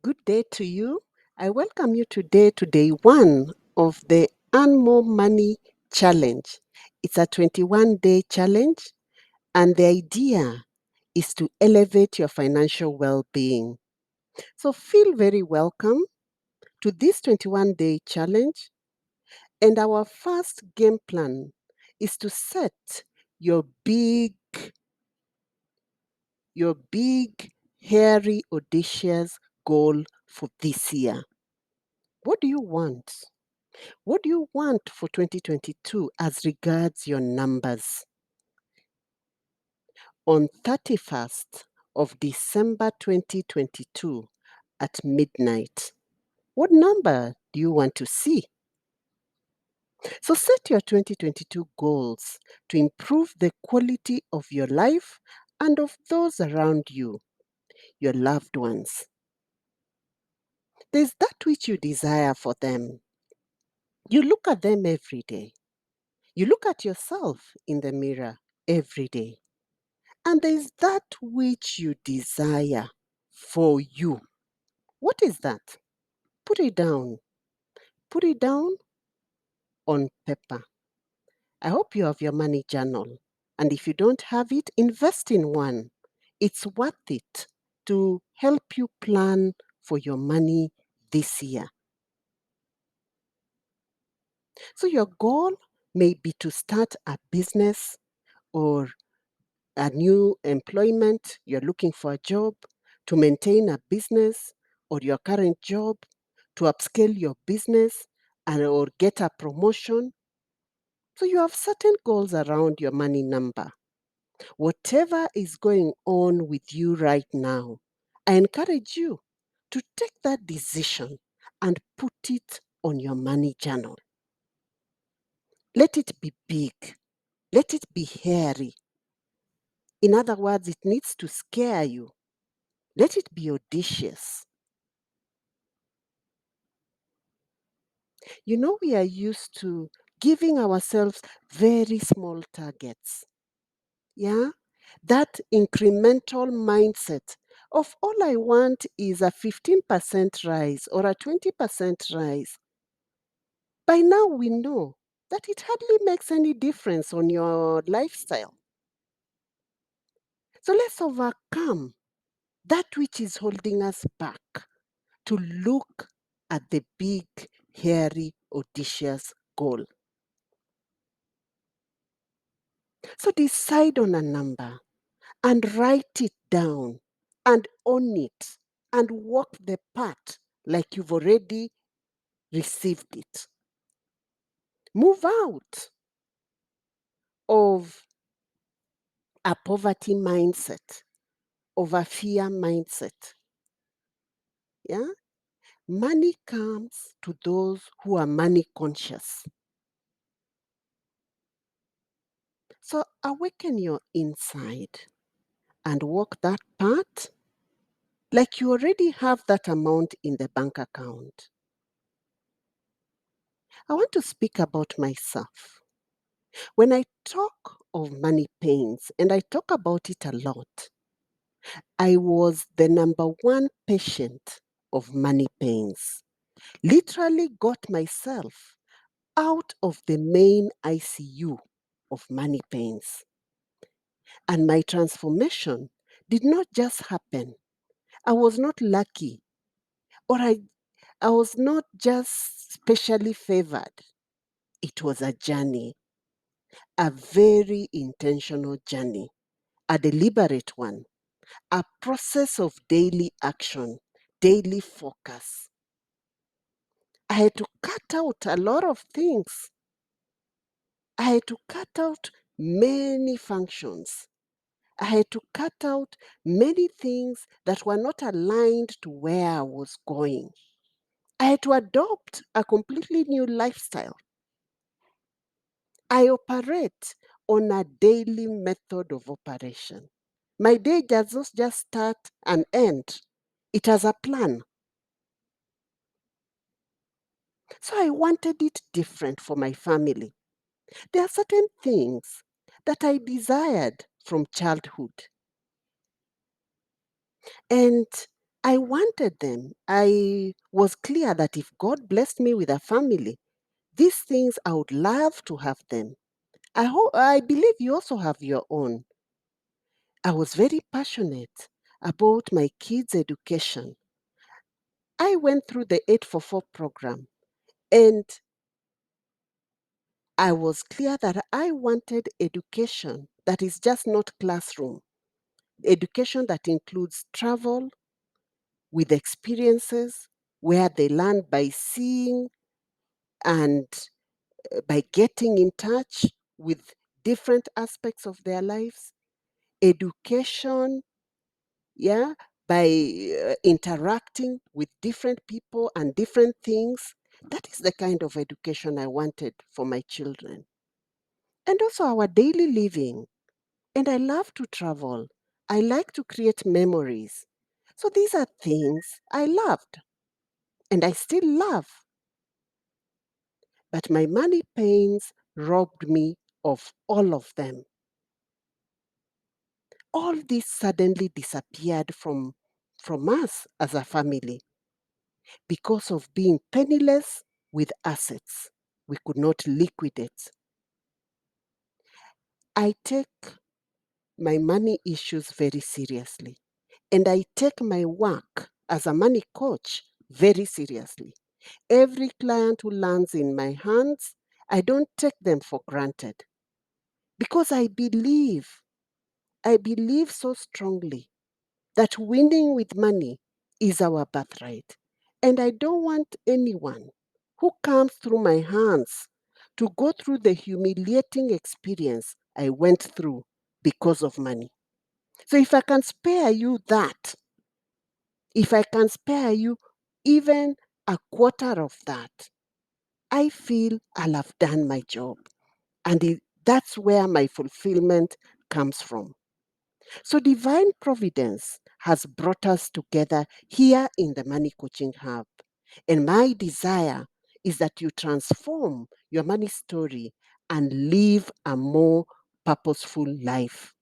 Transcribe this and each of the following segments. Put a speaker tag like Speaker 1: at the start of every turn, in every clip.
Speaker 1: Good day to you. I welcome you today to day one of the Earn More Money Challenge. It's a 21-day challenge, and the idea is to elevate your financial well being. So feel very welcome to this 21-day challenge. And our first game plan is to set your big, hairy, audacious goal for this year. What do you want? What do you want for 2022 as regards your numbers? On 31st of December 2022 at midnight, what number do you want to see? So set your 2022 goals to improve the quality of your life and of those around you, your loved ones. There's that which you desire for them. You look at them every day. You look at yourself in the mirror every day. And there is that which you desire for you. What is that? Put it down. Put it down on paper. I hope you have your money journal. And if you don't have it, invest in one. It's worth it to help you plan for your money this year. So, your goal may be to start a business or a new employment, you're looking for a job, to maintain a business or your current job, to upscale your business and or get a promotion. So you have certain goals around your money number. Whatever is going on with you right now, I encourage you to take that decision and put it on your money journal. Let it be big. Let it be hairy. In other words, it needs to scare you. Let it be audacious. We are used to giving ourselves very small targets. Yeah? That incremental mindset of all I want is a 15% rise or a 20% rise. By now, we know that it hardly makes any difference on your lifestyle. So let's overcome that which is holding us back to look at the big, hairy, audacious goal. So decide on a number and write it down and own it and walk the path like you've already received it. Move out of a poverty mindset, of a fear mindset. Yeah? Money comes to those who are money conscious. So awaken your inside and walk that path like you already have that amount in the bank account. I want to speak about myself. When I talk of money pains, and I talk about it a lot, I was the number one patient of money pains. Literally got myself out of the main ICU of money pains. And my transformation did not just happen. I was not lucky, or I was not just specially favored. It was a journey, a very intentional journey, a deliberate one, a process of daily action, daily focus. I had to cut out a lot of things. I had to cut out many functions. I had to cut out many things that were not aligned to where I was going. I had to adopt a completely new lifestyle. I operate on a daily method of operation. My day does not just start and end, it has a plan. So I wanted it different for my family. There are certain things that I desired from childhood. And I wanted them. I was clear that if God blessed me with a family, these things I would love to have them. I believe you also have your own. I was very passionate about my kids' education. I went through the 844 program and I was clear that I wanted education that is just not classroom, education that includes travel with experiences where they learn by seeing and by getting in touch with different aspects of their lives, education, yeah, by interacting with different people and different things. That is the kind of education I wanted for my children. And also our daily living. And I love to travel. I like to create memories. So these are things I loved and I still love. But my money pains robbed me of all of them. All this suddenly disappeared from us as a family because of being penniless with assets. We could not liquidate. I take my money issues very seriously. And I take my work as a money coach very seriously. Every client who lands in my hands, I don't take them for granted because I believe so strongly that winning with money is our birthright. And I don't want anyone who comes through my hands to go through the humiliating experience I went through because of money. So if I can spare you that, if I can spare you even a quarter of that, I feel I'll have done my job. And that's where my fulfillment comes from. So, divine providence has brought us together here in the Money Coaching Hub. And my desire is that you transform your money story and live a more purposeful life.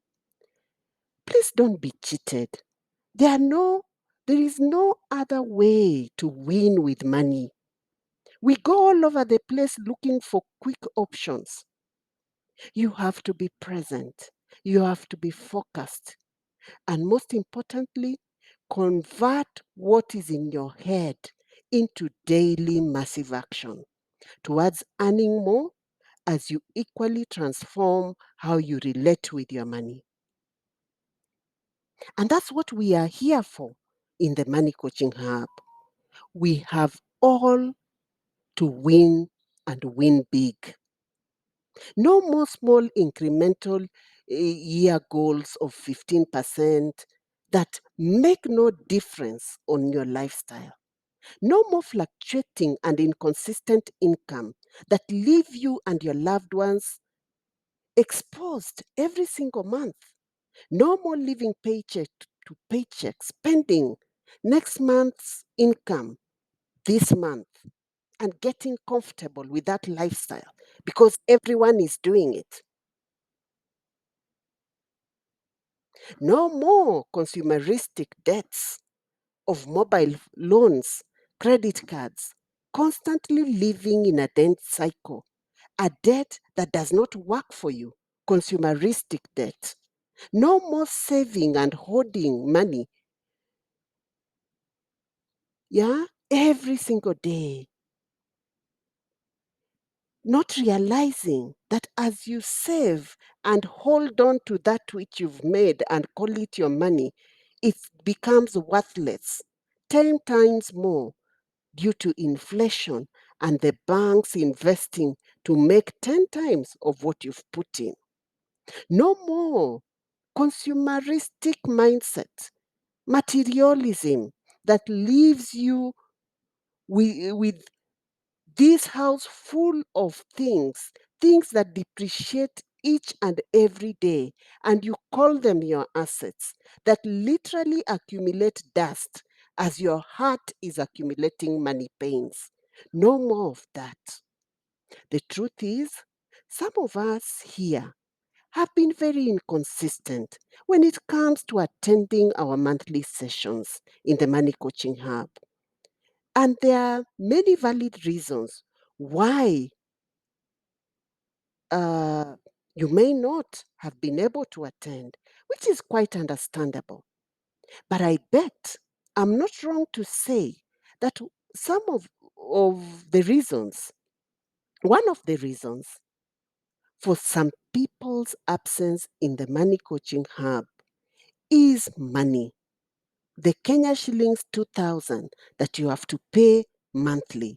Speaker 1: Please don't be cheated. There are no there is no other way to win with money. We go all over the place looking for quick options. You have to be present. You have to be focused. And most importantly, convert what is in your head into daily massive action towards earning more as you equally transform how you relate with your money. And that's what we are here for in the Money Coaching Hub. We have all to win and win big. No more small incremental year goals of 15% that make no difference on your lifestyle. No more fluctuating and inconsistent income that leave you and your loved ones exposed every single month. No more living paycheck to paycheck, spending next month's income this month and getting comfortable with that lifestyle because everyone is doing it. No more consumeristic debts of mobile loans, credit cards, constantly living in a debt cycle, a debt that does not work for you, consumeristic debt. No more saving and hoarding money, yeah, every single day. Not realizing that as you save and hold on to that which you've made and call it your money, it becomes worthless 10 times more due to inflation and the banks investing to make 10 times of what you've put in. No more consumeristic mindset, materialism that leaves you with this house full of things that depreciate each and every day, and you call them your assets that literally accumulate dust as your heart is accumulating money pains. No more of that. The truth is, some of us here have been very inconsistent when it comes to attending our monthly sessions in the Money Coaching Hub. And there are many valid reasons why uh, you may not have been able to attend, which is quite understandable. But I bet I'm not wrong to say that some of the reasons, one of the reasons for some people's absence in the Money Coaching Hub is money. The Kenya shillings 2,000 that you have to pay monthly,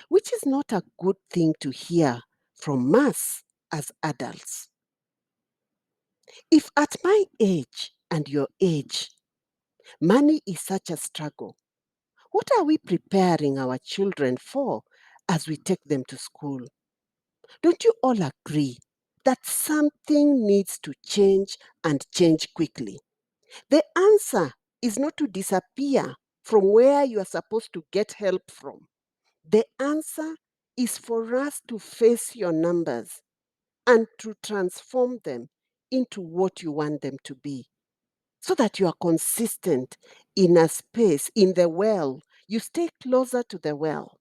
Speaker 1: which is not a good thing to hear from us as adults. If at my age and your age, money is such a struggle, what are we preparing our children for as we take them to school? Don't you all agree that something needs to change and change quickly? The answer is not to disappear from where you are supposed to get help from. The answer is for us to face your numbers and to transform them into what you want them to be, so that you are consistent in a space, in the well. You stay closer to the well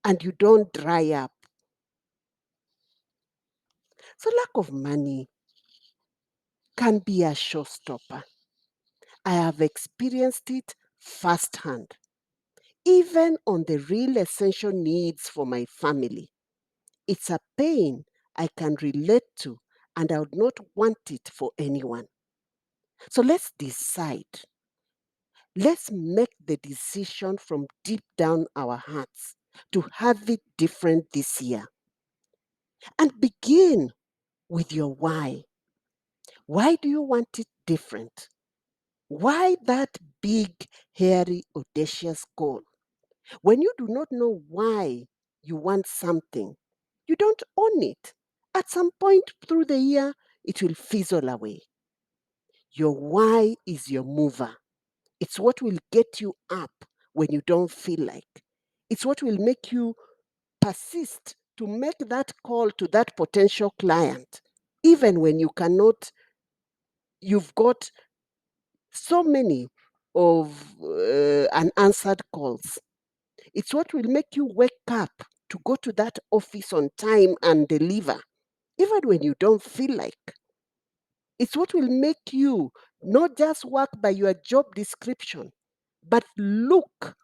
Speaker 1: and you don't dry up. So, lack of money can be a showstopper. I have experienced it firsthand, even on the real essential needs for my family. It's a pain I can relate to, and I would not want it for anyone. So let's decide. Let's make the decision from deep down our hearts to have it different this year. And begin with your why. Why do you want it different? Why that big, hairy, audacious goal? When you do not know why you want something, you don't own it. At some point through the year, it will fizzle away. Your why is your mover. It's what will get you up when you don't feel like. It's what will make you persist to make that call to that potential client, even when you cannot, you've got so many of unanswered calls. It's what will make you wake up to go to that office on time and deliver, even when you don't feel like. It's what will make you not just work by your job description, but look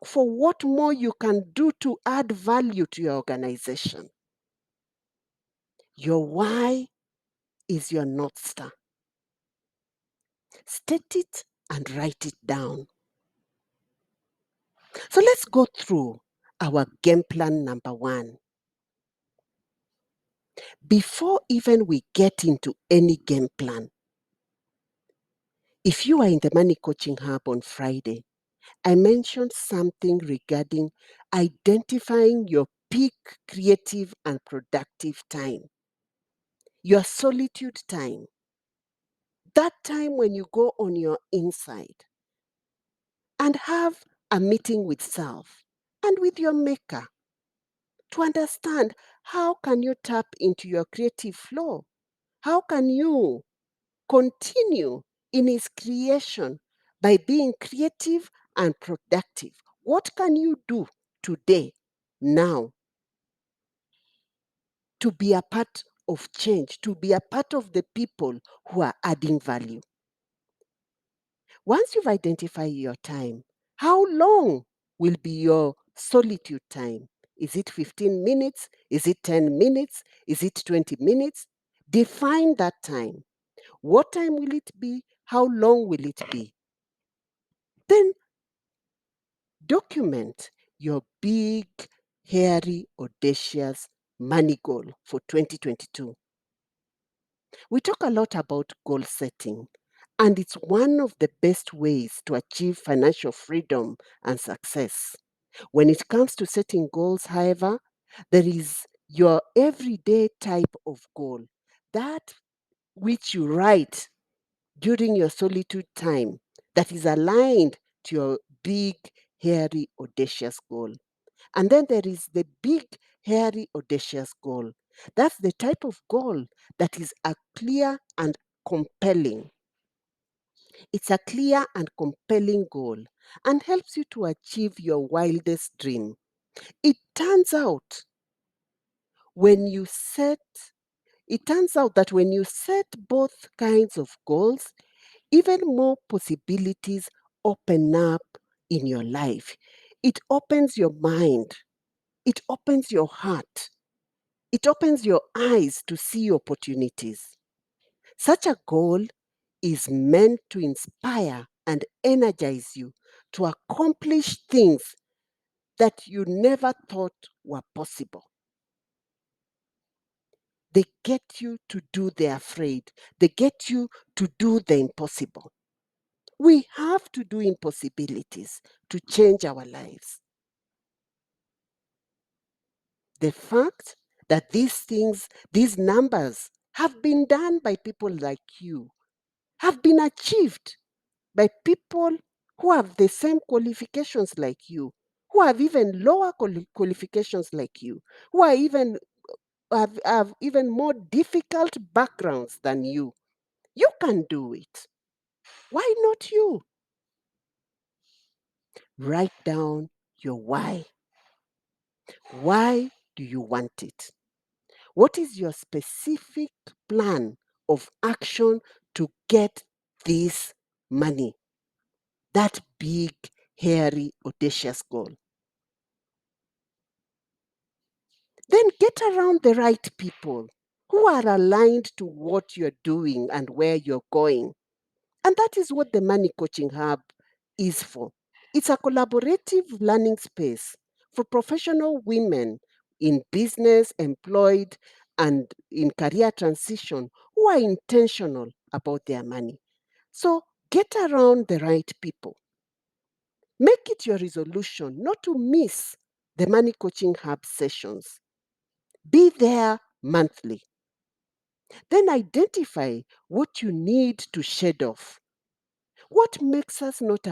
Speaker 1: for what more you can do to add value to your organization. Your why is your North Star. State it and write it down. So let's go through our game plan number one. Before even we get into any game plan, if you are in the Money Coaching Hub on Friday, I mentioned something regarding identifying your peak creative and productive time, your solitude time, that time when you go on your inside and have a meeting with self and with your maker to understand how can you tap into your creative flow? How can you continue in his creation by being creative and productive? What can you do today, now, to be a part of change, to be a part of the people who are adding value? Once you've identified your time, how long will be your solitude time? Is it 15 minutes? Is it 10 minutes? Is it 20 minutes? Define that time. What time will it be? How long will it be? Then document your big, hairy, audacious money goal for 2022. We talk a lot about goal setting, and it's one of the best ways to achieve financial freedom and success. When it comes to setting goals, however, there is your everyday type of goal, that which you write during your solitude time, that is aligned to your big, hairy, audacious goal. And then there is the big, hairy, audacious goal That's the type of goal that is a clear and compelling. It's a clear and compelling goal and helps you to achieve your wildest dream. It turns out when you set it turns out that when you set both kinds of goals, even more possibilities open up in your life. It opens your mind, it opens your heart, it opens your eyes to see opportunities. Such a goal is meant to inspire and energize you to accomplish things that you never thought were possible. They get you to do the afraid, they get you to do the impossible. We have to do impossibilities to change our lives. The fact that these things, these numbers, have been done by people like you, have been achieved by people who have the same qualifications like you, who have even lower qualifications like you, who are even have even more difficult backgrounds than you. You can do it. Why not you? Write down your why. Why do you want it? What is your specific plan of action to get this money? That big, hairy, audacious goal. Then get around the right people who are aligned to what you're doing and where you're going. And that is what the Money Coaching Hub is for. It's a collaborative learning space for professional women in business, employed, and in career transition who are intentional about their money. So get around the right people. Make it your resolution not to miss the Money Coaching Hub sessions. Be there monthly. Then identify what you need to shed off. What makes us not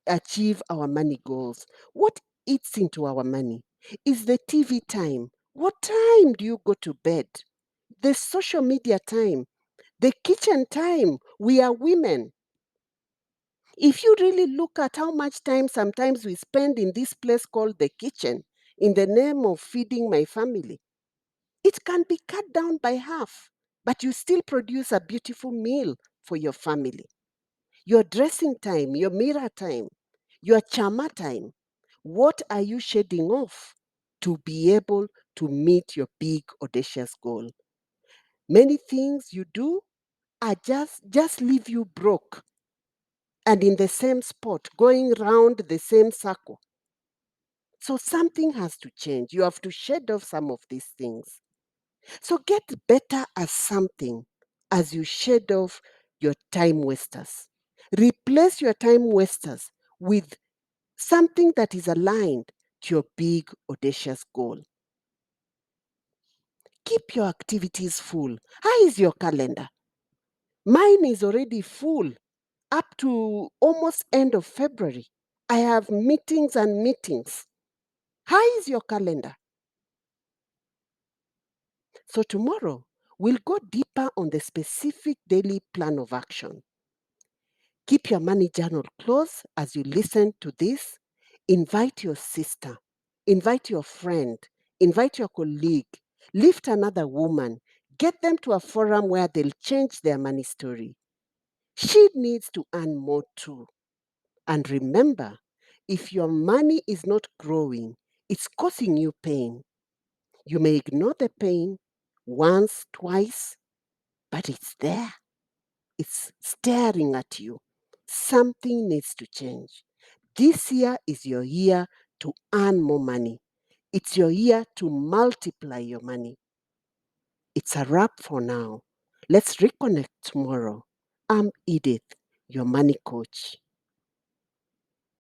Speaker 1: achieve our money goals? What eats into our money? Is the TV time? What time do you go to bed? The social media time? The kitchen time? We are women. If you really look at how much time sometimes we spend in this place called the kitchen in the name of feeding my family, it can be cut down by half, but you still produce a beautiful meal for your family. Your dressing time, your mirror time, your chama time. What are you shedding off to be able to meet your big audacious goal? Many things you do are just leave you broke and in the same spot, going round the same circle. So something has to change. You have to shed off some of these things. So get better at something as you shed off your time wasters. Replace your time wasters with something that is aligned to your big, audacious goal. Keep your activities full. How is your calendar? Mine is already full up to almost end of February. I have meetings and meetings. How is your calendar? So tomorrow, we'll go deeper on the specific daily plan of action. Keep your money journal close as you listen to this. Invite your sister, invite your friend, invite your colleague, lift another woman, get them to a forum where they'll change their money story. She needs to earn more too. And remember, if your money is not growing, it's causing you pain. You may ignore the pain once, twice, but it's there. It's staring at you. Something needs to change. This year is your year to earn more money. It's your year to multiply your money. It's a wrap for now. Let's reconnect tomorrow. I'm Edith, your money coach.